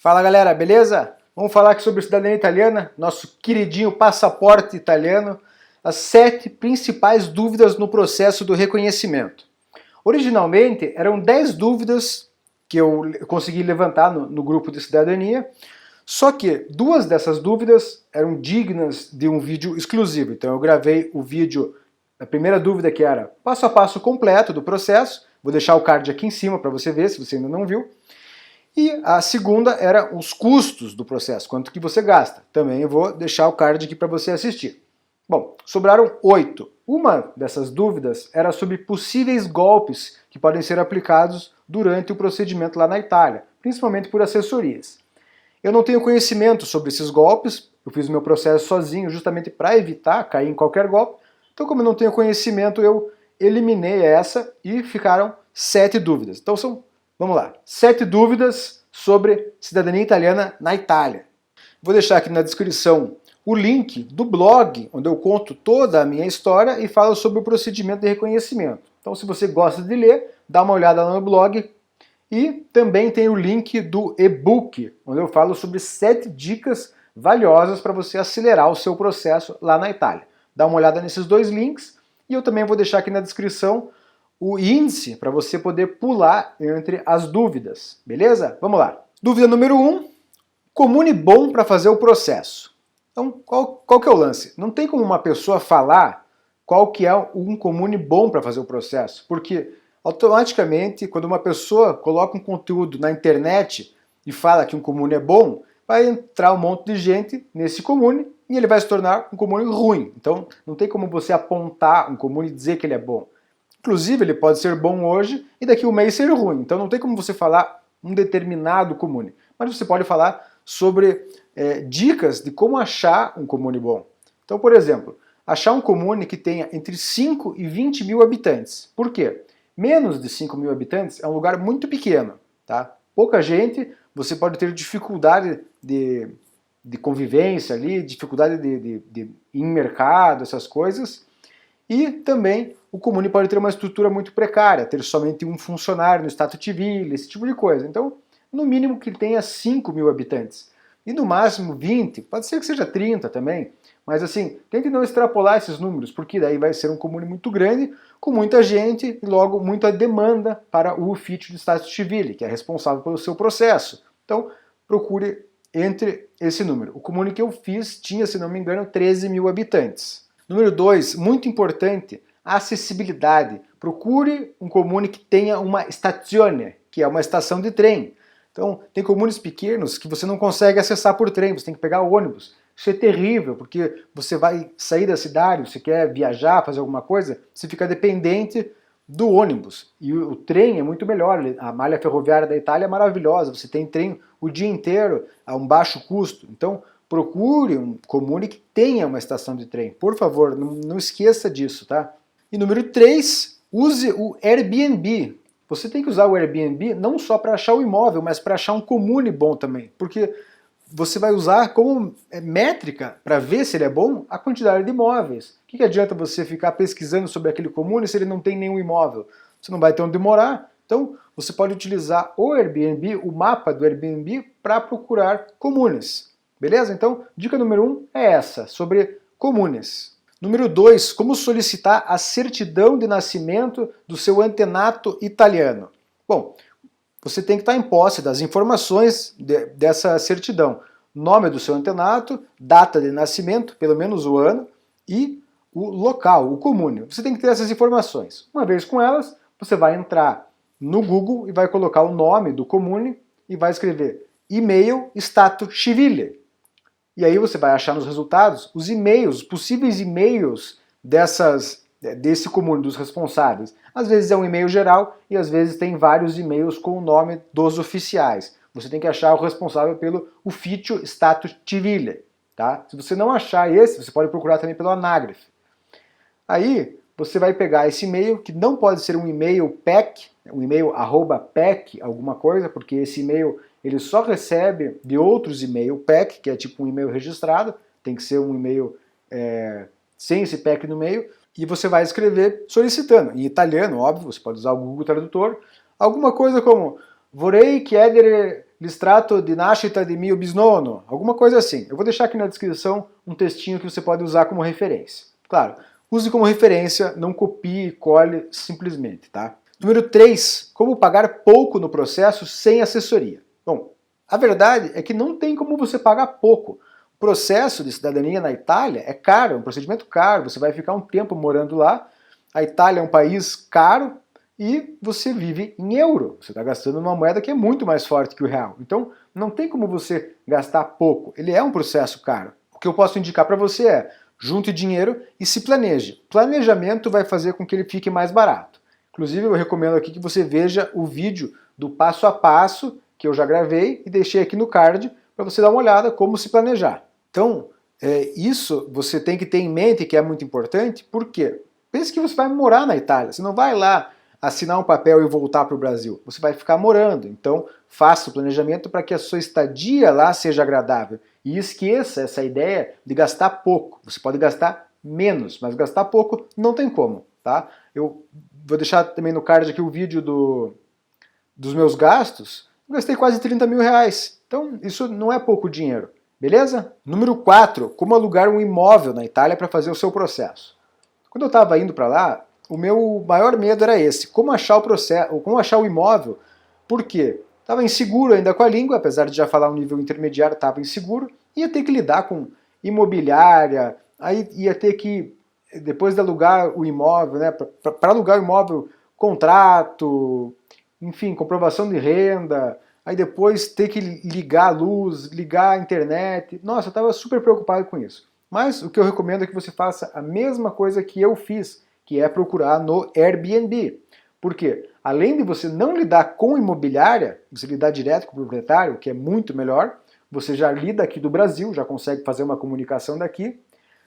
Fala galera, beleza? Vamos falar aqui sobre cidadania italiana, nosso queridinho passaporte italiano, as 7 principais dúvidas no processo do reconhecimento. Originalmente eram 10 dúvidas que eu consegui levantar no grupo de cidadania, só que 2 dessas dúvidas eram dignas de um vídeo exclusivo, então eu gravei o vídeo, a primeira dúvida que era passo a passo completo do processo, vou deixar o card aqui em cima para você ver se você ainda não viu. E a segunda era os custos do processo, quanto que você gasta. Também eu vou deixar o card aqui para você assistir. Bom, sobraram 8. Uma dessas dúvidas era sobre possíveis golpes que podem ser aplicados durante o procedimento lá na Itália, principalmente por assessorias. Eu não tenho conhecimento sobre esses golpes, eu fiz o meu processo sozinho justamente para evitar cair em qualquer golpe, então como eu não tenho conhecimento eu eliminei essa e ficaram 7 dúvidas. Então vamos lá, 7 dúvidas sobre cidadania italiana na Itália. Vou deixar aqui na descrição o link do blog, onde eu conto toda a minha história e falo sobre o procedimento de reconhecimento. Então se você gosta de ler, dá uma olhada lá no blog. E também tem o link do e-book, onde eu falo sobre 7 dicas valiosas para você acelerar o seu processo lá na Itália. Dá uma olhada nesses 2 links e eu também vou deixar aqui na descrição o índice para você poder pular entre as dúvidas, beleza? Vamos lá. Dúvida número 1, comune bom para fazer o processo. Então, qual que é o lance? Não tem como uma pessoa falar qual que é um comune bom para fazer o processo, porque automaticamente, quando uma pessoa coloca um conteúdo na internet e fala que um comune é bom, vai entrar um monte de gente nesse comune e ele vai se tornar um comune ruim. Então, não tem como você apontar um comune e dizer que ele é bom. Inclusive, ele pode ser bom hoje e daqui a um mês ser ruim. Então não tem como você falar um determinado comune. Mas você pode falar sobre dicas de como achar um comune bom. Então, por exemplo, achar um comune que tenha entre 5 e 20 mil habitantes. Por quê? Menos de 5 mil habitantes é um lugar muito pequeno. Tá? Pouca gente, você pode ter dificuldade de convivência ali, dificuldade de ir em mercado, essas coisas. E também o comune pode ter uma estrutura muito precária, ter somente um funcionário no stato civile, esse tipo de coisa. Então, no mínimo que tenha 5 mil habitantes. E no máximo 20, pode ser que seja 30 também, mas assim, tente não extrapolar esses números, porque daí vai ser um comune muito grande, com muita gente e logo muita demanda para o ufficio do stato civile, que é responsável pelo seu processo. Então, procure entre esse número. O comune que eu fiz tinha, se não me engano, 13 mil habitantes. Número 2, muito importante, a acessibilidade. Procure um comune que tenha uma stazione, que é uma estação de trem. Então, tem comunes pequenos que você não consegue acessar por trem, você tem que pegar ônibus. Isso é terrível, porque você vai sair da cidade, você quer viajar, fazer alguma coisa, você fica dependente do ônibus. E o trem é muito melhor, a malha ferroviária da Itália é maravilhosa, você tem trem o dia inteiro a um baixo custo. Então, procure um comune que tenha uma estação de trem. Por favor, não esqueça disso, tá? E número 3, use o Airbnb. Você tem que usar o Airbnb não só para achar o imóvel, mas para achar um comune bom também. Porque você vai usar como métrica para ver se ele é bom a quantidade de imóveis. O que adianta você ficar pesquisando sobre aquele comune se ele não tem nenhum imóvel? Você não vai ter onde morar. Então, você pode utilizar o Airbnb, o mapa do Airbnb, para procurar comunes. Beleza? Então, dica número 1 é essa, sobre comunes. Número 2, como solicitar a certidão de nascimento do seu antenato italiano. Bom, você tem que estar em posse das informações dessa certidão. Nome do seu antenato, data de nascimento, pelo menos o ano, e o local, o comune. Você tem que ter essas informações. Uma vez com elas, você vai entrar no Google e vai colocar o nome do comune e vai escrever e-mail stato civile. E aí você vai achar nos resultados os e-mails, os possíveis e-mails desse comune, dos responsáveis. Às vezes é um e-mail geral e às vezes tem vários e-mails com o nome dos oficiais. Você tem que achar o responsável pelo ufficio stato civile. Tá? Se você não achar esse, você pode procurar também pelo Anagrafe. Aí você vai pegar esse e-mail, que não pode ser um e-mail PEC, um e-mail @PEC, alguma coisa, porque esse e-mail ele só recebe de outros e-mail PEC, que é tipo um e-mail registrado, tem que ser um e-mail sem esse PEC no meio, e você vai escrever solicitando, em italiano, óbvio, você pode usar o Google Tradutor, alguma coisa como vorrei chiedere Listrato di nascita di mio bisnonno, alguma coisa assim. Eu vou deixar aqui na descrição um textinho que você pode usar como referência. Claro, use como referência, não copie e cole simplesmente, tá? Número 3, como pagar pouco no processo sem assessoria. Bom, a verdade é que não tem como você pagar pouco. O processo de cidadania na Itália é caro, é um procedimento caro, você vai ficar um tempo morando lá. A Itália é um país caro, e você vive em euro. Você está gastando numa moeda que é muito mais forte que o real. Então, não tem como você gastar pouco. Ele é um processo caro. O que eu posso indicar para você é, junte dinheiro e se planeje. Planejamento vai fazer com que ele fique mais barato. Inclusive, eu recomendo aqui que você veja o vídeo do passo a passo que eu já gravei e deixei aqui no card para você dar uma olhada como se planejar. Então, isso você tem que ter em mente que é muito importante, porque pense que você vai morar na Itália, você não vai lá assinar um papel e voltar para o Brasil. Você vai ficar morando, então faça o planejamento para que a sua estadia lá seja agradável. E esqueça essa ideia de gastar pouco. Você pode gastar menos, mas gastar pouco não tem como, tá? Eu vou deixar também no card aqui o vídeo dos meus gastos. Eu gastei quase 30 mil reais. Então isso não é pouco dinheiro, beleza? Número 4, como alugar um imóvel na Itália para fazer o seu processo. Quando eu estava indo para lá, o meu maior medo era esse, como achar o imóvel, por quê? Estava inseguro ainda com a língua, apesar de já falar um nível intermediário, estava inseguro, ia ter que lidar com imobiliária, aí ia ter que, depois de alugar o imóvel, né, para alugar o imóvel, contrato, enfim, comprovação de renda, aí depois ter que ligar a luz, ligar a internet, nossa, eu estava super preocupado com isso. Mas o que eu recomendo é que você faça a mesma coisa que eu fiz, que é procurar no Airbnb. Por quê? Além de você não lidar com imobiliária, você lidar direto com o proprietário, que é muito melhor, você já lida aqui do Brasil, já consegue fazer uma comunicação daqui.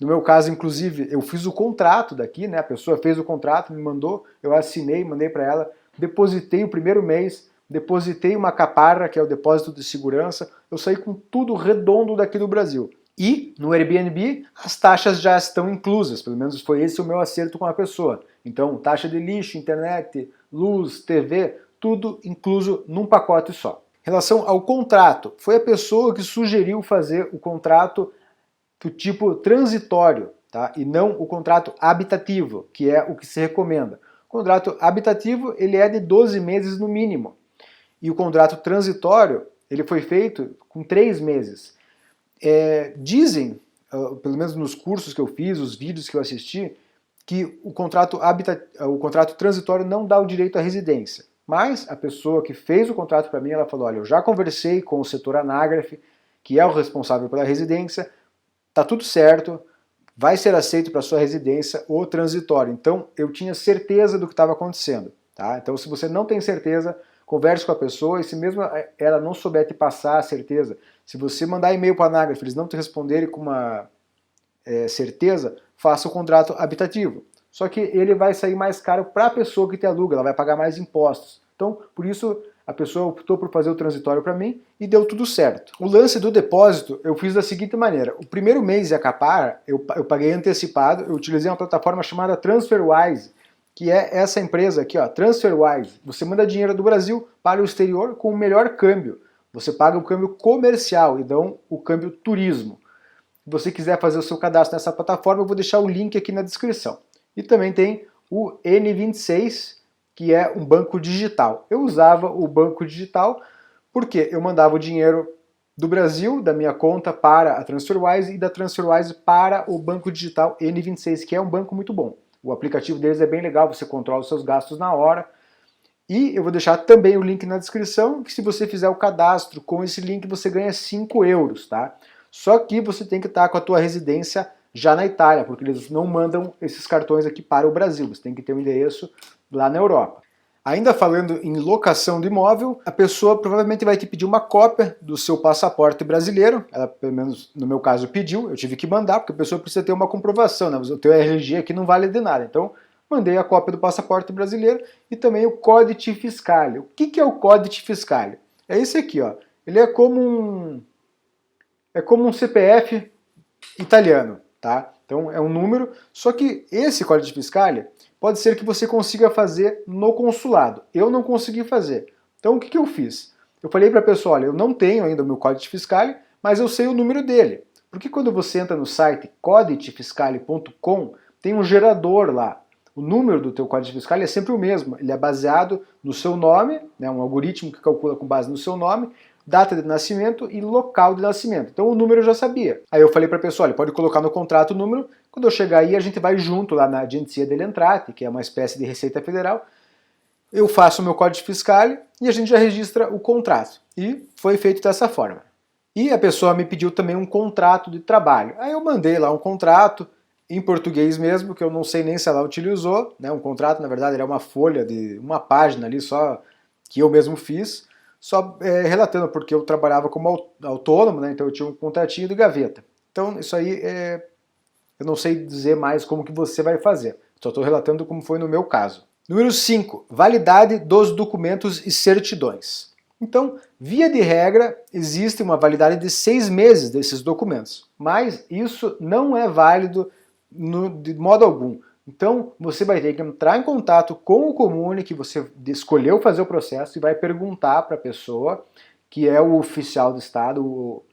No meu caso, inclusive, eu fiz o contrato daqui, né? A pessoa fez o contrato, me mandou, eu assinei, mandei para ela, depositei o primeiro mês, depositei uma caparra, que é o depósito de segurança, eu saí com tudo redondo daqui do Brasil. E no Airbnb as taxas já estão inclusas, pelo menos foi esse o meu acerto com a pessoa. Então, taxa de lixo, internet, luz, TV, tudo incluso num pacote só. Em relação ao contrato, foi a pessoa que sugeriu fazer o contrato do tipo transitório, tá? E não o contrato habitativo, que é o que se recomenda. O contrato habitativo ele é de 12 meses no mínimo. E o contrato transitório ele foi feito com 3 meses. Dizem, pelo menos nos cursos que eu fiz, os vídeos que eu assisti, que o contrato transitório não dá o direito à residência. Mas a pessoa que fez o contrato para mim, ela falou, olha, eu já conversei com o setor Anágraf, que é o responsável pela residência, tá tudo certo, vai ser aceito para sua residência o transitório. Então eu tinha certeza do que estava acontecendo. Tá? Então se você não tem certeza, converse com a pessoa e se mesmo ela não souber te passar a certeza, se você mandar e-mail para a Anágraf, eles não te responderem com uma certeza, faça o contrato habitativo. Só que ele vai sair mais caro para a pessoa que te aluga, ela vai pagar mais impostos. Então, por isso, a pessoa optou por fazer o transitório para mim e deu tudo certo. O lance do depósito eu fiz da seguinte maneira. O primeiro mês de Acapar, eu paguei antecipado, eu utilizei uma plataforma chamada TransferWise, que é essa empresa aqui, ó, TransferWise. Você manda dinheiro do Brasil para o exterior com o melhor câmbio. Você paga o câmbio comercial e dão o câmbio turismo. Se você quiser fazer o seu cadastro nessa plataforma, eu vou deixar o link aqui na descrição. E também tem o N26, que é um banco digital. Eu usava o banco digital porque eu mandava o dinheiro do Brasil, da minha conta, para a TransferWise e da TransferWise para o banco digital N26, que é um banco muito bom. O aplicativo deles é bem legal, você controla os seus gastos na hora. E eu vou deixar também o link na descrição, que se você fizer o cadastro com esse link, você ganha 5 euros, tá? Só que você tem que estar com a tua residência já na Itália, porque eles não mandam esses cartões aqui para o Brasil, você tem que ter um endereço lá na Europa. Ainda falando em locação de imóvel, a pessoa provavelmente vai te pedir uma cópia do seu passaporte brasileiro, ela pelo menos no meu caso pediu, eu tive que mandar, porque a pessoa precisa ter uma comprovação, né? O teu RG aqui não vale de nada, então mandei a cópia do passaporte brasileiro e também o Codice Fiscale. O que é o Codice Fiscale? É esse aqui, ó. Ele é como um CPF italiano, tá? Então é um número, só que esse Codice Fiscale pode ser que você consiga fazer no consulado. Eu não consegui fazer. Então o que eu fiz? Eu falei para a pessoa, olha, eu não tenho ainda o meu Codice Fiscale, mas eu sei o número dele. Porque quando você entra no site codicefiscale.com, tem um gerador lá. O número do teu Códice Fiscal é sempre o mesmo. Ele é baseado no seu nome, né, um algoritmo que calcula com base no seu nome, data de nascimento e local de nascimento. Então o número eu já sabia. Aí eu falei para a pessoa, olha, pode colocar no contrato o número, quando eu chegar aí a gente vai junto lá na Agenzia delle Entrate, que é uma espécie de Receita Federal, eu faço o meu Códice Fiscal e a gente já registra o contrato. E foi feito dessa forma. E a pessoa me pediu também um contrato de trabalho. Aí eu mandei lá um contrato, em português mesmo, que eu não sei nem se ela utilizou, né? Um contrato, na verdade, era uma folha de uma página ali só que eu mesmo fiz, só relatando porque eu trabalhava como autônomo, né? Então eu tinha um contratinho de gaveta. Então isso aí eu não sei dizer mais como que você vai fazer, só estou relatando como foi no meu caso. Número 5, validade dos documentos e certidões. Então, via de regra, existe uma validade de 6 meses desses documentos, mas isso não é válido de modo algum. Então, você vai ter que entrar em contato com o comune que você escolheu fazer o processo e vai perguntar para a pessoa, que é o oficial do Estado, o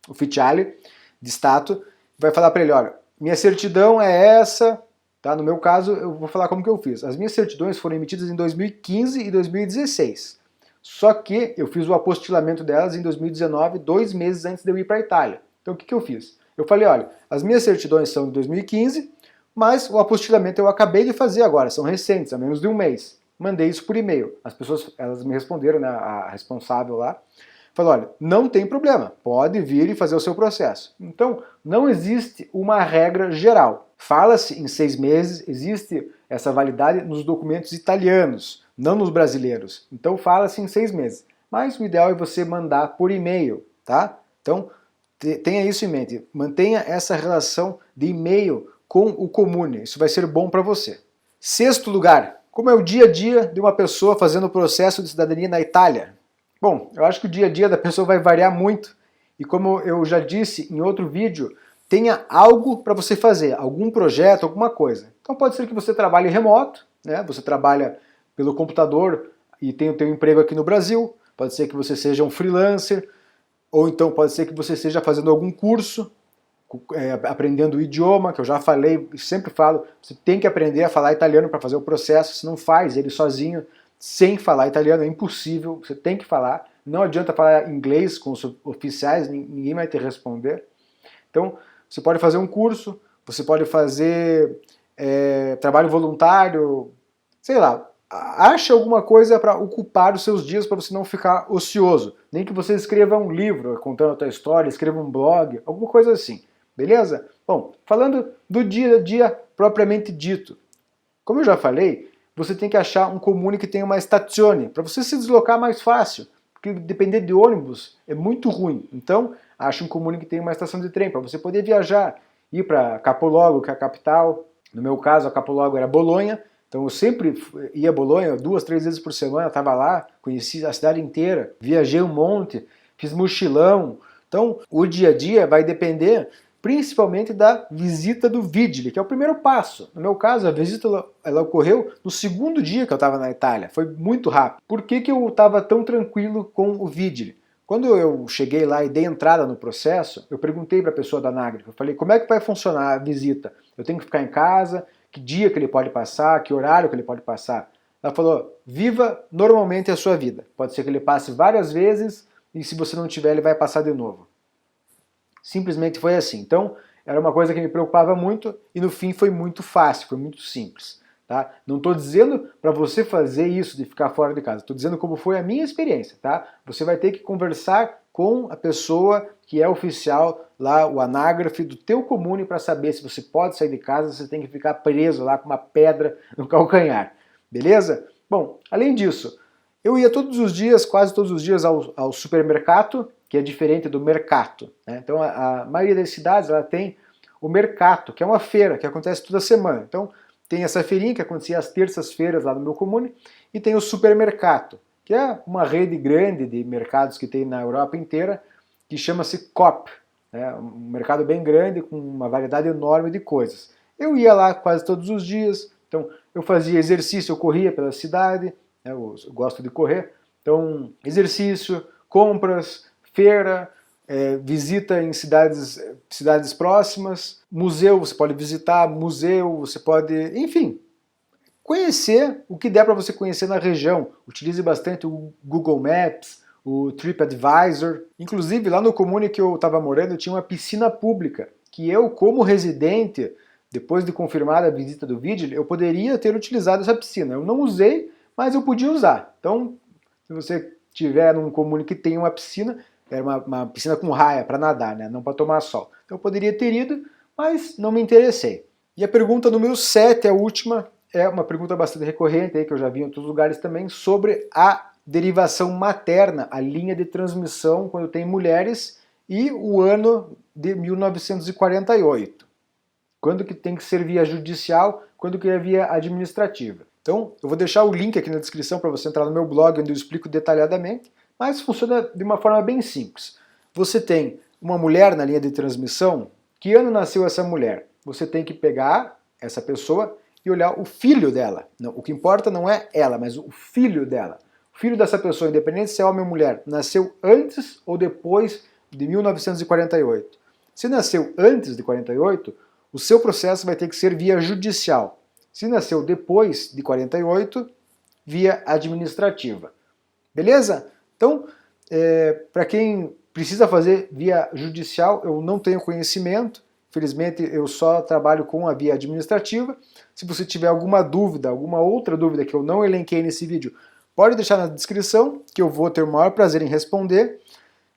ufficiale de Stato, vai falar para ele, olha, minha certidão é essa, tá? No meu caso, eu vou falar como que eu fiz. As minhas certidões foram emitidas em 2015 e 2016. Só que eu fiz o apostilamento delas em 2019, 2 meses antes de eu ir para a Itália. Então o que eu fiz? Eu falei, olha, as minhas certidões são de 2015, mas o apostilamento eu acabei de fazer agora, são recentes, há menos de um mês. Mandei isso por e-mail. As pessoas, elas me responderam, né, a responsável lá, falou, olha, não tem problema, pode vir e fazer o seu processo. Então, não existe uma regra geral. Fala-se em 6 meses, existe essa validade nos documentos italianos, não nos brasileiros. Então, fala-se em 6 meses. Mas o ideal é você mandar por e-mail, tá? Então, tenha isso em mente. Mantenha essa relação de e-mail com o comune. Isso vai ser bom para você. 6º lugar, como é o dia a dia de uma pessoa fazendo o processo de cidadania na Itália? Bom, eu acho que o dia a dia da pessoa vai variar muito. E como eu já disse em outro vídeo, tenha algo para você fazer, algum projeto, alguma coisa. Então pode ser que você trabalhe remoto, né? Você trabalha pelo computador e tem o seu emprego aqui no Brasil, pode ser que você seja um freelancer, ou então pode ser que você esteja fazendo algum curso, aprendendo o idioma, que eu já falei, sempre falo, você tem que aprender a falar italiano para fazer o processo, se não faz ele sozinho, sem falar italiano, é impossível, você tem que falar, não adianta falar inglês com os oficiais, ninguém vai te responder. Então, você pode fazer um curso, você pode fazer trabalho voluntário, sei lá, ache alguma coisa para ocupar os seus dias para você não ficar ocioso. Nem que você escreva um livro contando a tua história, escreva um blog, alguma coisa assim. Beleza? Bom, falando do dia a dia propriamente dito. Como eu já falei, você tem que achar um comune que tenha uma stazione, para você se deslocar mais fácil. Porque depender de ônibus é muito ruim. Então, ache um comune que tenha uma estação de trem, para você poder viajar, ir para Capoluogo, que é a capital. No meu caso, a Capoluogo era Bolonha. Então eu sempre ia a Bolonha 2, 3 vezes por semana, estava lá, conheci a cidade inteira, viajei um monte, fiz mochilão. Então o dia a dia vai depender principalmente da visita do Vigile, que é o primeiro passo. No meu caso, a visita ela ocorreu no 2º dia que eu estava na Itália, foi muito rápido. Por que eu estava tão tranquilo com o Vigile? Quando eu cheguei lá e dei entrada no processo, eu perguntei para a pessoa da Anagrafe, eu falei, como é que vai funcionar a visita? Eu tenho que ficar em casa? Que dia que ele pode passar, que horário que ele pode passar. Ela falou, viva normalmente a sua vida. Pode ser que ele passe várias vezes e se você não tiver, ele vai passar de novo. Simplesmente foi assim. Então, era uma coisa que me preocupava muito e no fim foi muito fácil, foi muito simples. Tá? Não estou dizendo para você fazer isso de ficar fora de casa, estou dizendo como foi a minha experiência. Tá? Você vai ter que conversar com a pessoa que é oficial lá, o Anagrafe do teu comune, para saber se você pode sair de casa, você tem que ficar preso lá com uma pedra no calcanhar. Beleza? Bom, além disso, eu ia todos os dias, quase todos os dias ao supermercado, que é diferente do mercato. Né? Então a maioria das cidades ela tem o mercato, que é uma feira que acontece toda semana. Então tem essa feirinha que acontecia às terças-feiras lá no meu comune, e tem o supermercado, que é uma rede grande de mercados que tem na Europa inteira, que chama-se Coop. Né? Um mercado bem grande, com uma variedade enorme de coisas. Eu ia lá quase todos os dias, então eu fazia exercício, eu corria pela cidade, né? Eu gosto de correr, Então, exercício, compras, feira, visita em cidades próximas, museu, você pode visitar, museu, você pode, enfim, conhecer o que der para você conhecer na região. Utilize bastante o Google Maps, o TripAdvisor. Inclusive, lá no comune que eu estava morando, tinha uma piscina pública, que eu, como residente, depois de confirmada a visita do Vigil, eu poderia ter utilizado essa piscina. Eu não usei, mas eu podia usar. Então, se você tiver num comune que tem uma piscina, era uma piscina com raia para nadar, né? Não para tomar sol. Então eu poderia ter ido, mas não me interessei. E a pergunta número 7, a última, é uma pergunta bastante recorrente, aí, que eu já vi em outros lugares também, sobre a derivação materna, a linha de transmissão quando tem mulheres, e o ano de 1948. Quando que tem que ser via judicial, quando que é via administrativa. Então, eu vou deixar o link aqui na descrição para você entrar no meu blog, onde eu explico detalhadamente, mas funciona de uma forma bem simples. Você tem uma mulher na linha de transmissão, que ano nasceu essa mulher? Você tem que pegar essa pessoa e olhar o filho dela. Não, o que importa não é ela, mas o filho dela. O filho dessa pessoa, independente se é homem ou mulher, nasceu antes ou depois de 1948. Se nasceu antes de 48, o seu processo vai ter que ser via judicial. Se nasceu depois de 48, via administrativa. Beleza? Então, para quem precisa fazer via judicial, eu não tenho conhecimento. Infelizmente, eu só trabalho com a via administrativa. Se você tiver alguma dúvida, alguma outra dúvida que eu não elenquei nesse vídeo, pode deixar na descrição, que eu vou ter o maior prazer em responder.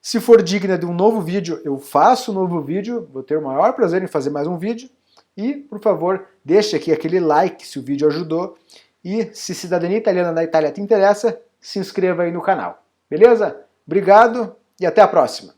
Se for digna de um novo vídeo, eu faço um novo vídeo, vou ter o maior prazer em fazer mais um vídeo. E, por favor, deixe aqui aquele like se o vídeo ajudou. E se cidadania italiana na Itália te interessa, se inscreva aí no canal. Beleza? Obrigado e até a próxima!